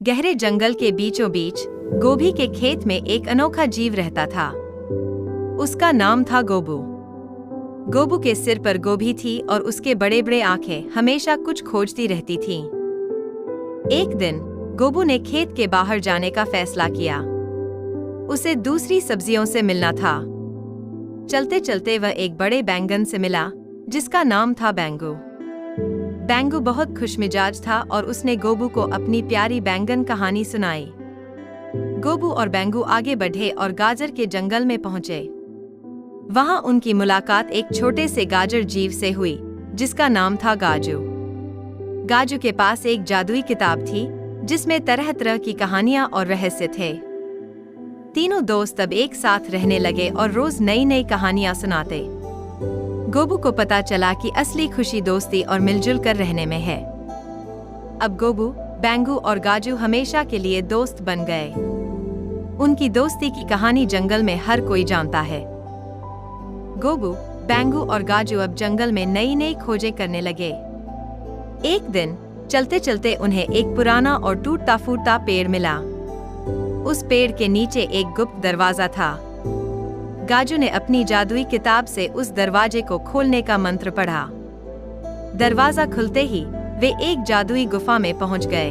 गहरे जंगल के बीचों बीच गोभी के खेत में एक अनोखा जीव रहता था। उसका नाम था गोबू। गोबू के सिर पर गोभी थी और उसके बड़े बड़े आंखें हमेशा कुछ खोजती रहती थीं। एक दिन गोबू ने खेत के बाहर जाने का फैसला किया। उसे दूसरी सब्जियों से मिलना था। चलते चलते वह एक बड़े बैंगन से मिला जिसका नाम था बैंगू। बैंगू बहुत खुशमिजाज था और उसने गोबू को अपनी प्यारी बैंगन कहानी सुनाई। गोबू और बैंगू आगे बढ़े और गाजर के जंगल में पहुंचे। वहां उनकी मुलाकात एक छोटे से गाजर जीव से हुई जिसका नाम था गाजू। गाजू के पास एक जादुई किताब थी जिसमें तरह तरह की कहानियां और रहस्य थे। तीनों दोस्त अब एक साथ रहने लगे और रोज नई नई कहानियां सुनाते। गोबू को पता चला कि असली खुशी दोस्ती और मिलजुल कर रहने में है। अब गोबू, बैंगू और गाजू हमेशा के लिए दोस्त बन गए। उनकी दोस्ती की कहानी जंगल में हर कोई जानता है। गोबू, बैंगू और गाजू अब जंगल में नई नई खोजें करने लगे। एक दिन चलते चलते उन्हें एक पुराना और टूटता फूटता पेड़ मिला। उस पेड़ के नीचे एक गुप्त दरवाजा था। गाजू ने अपनी जादुई किताब से उस दरवाजे को खोलने का मंत्र पढ़ा। दरवाजा खुलते ही वे एक जादुई गुफा में पहुंच गए।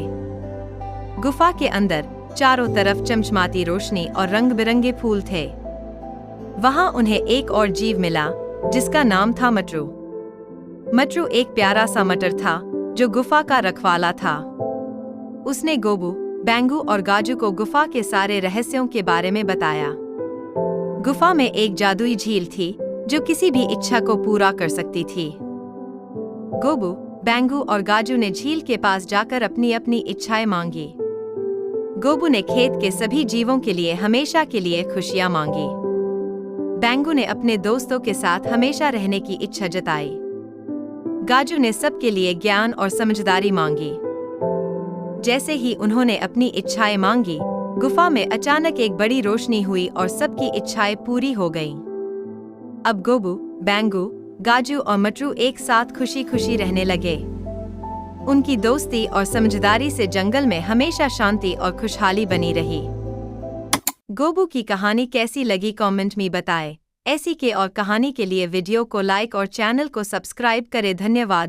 गुफा के अंदर चारों तरफ चमचमाती रोशनी और रंग बिरंगे फूल थे। वहां उन्हें एक और जीव मिला जिसका नाम था मटरू। मटरू एक प्यारा सा मटर था जो गुफा का रखवाला था। उसने गोबू, बैंगू और गाजू को गुफा के सारे रहस्यों के बारे में बताया। गुफा में एक जादुई झील थी जो किसी भी इच्छा को पूरा कर सकती थी। गोबू, बैंगू और गाजू ने झील के पास जाकर अपनी अपनी इच्छाएं मांगी। गोबू ने खेत के सभी जीवों के लिए हमेशा के लिए खुशियां मांगी। बैंगू ने अपने दोस्तों के साथ हमेशा रहने की इच्छा जताई। गाजू ने सबके लिए ज्ञान और समझदारी मांगी। जैसे ही उन्होंने अपनी इच्छाएं मांगी, गुफा में अचानक एक बड़ी रोशनी हुई और सबकी इच्छाएं पूरी हो गईं। अब गोबू, बैंगू, गाजू और मटरू एक साथ खुशी खुशी रहने लगे। उनकी दोस्ती और समझदारी से जंगल में हमेशा शांति और खुशहाली बनी रही। गोबू की कहानी कैसी लगी कमेंट में बताएं। ऐसी के और कहानी के लिए वीडियो को लाइक और चैनल को सब्सक्राइब करें। धन्यवाद।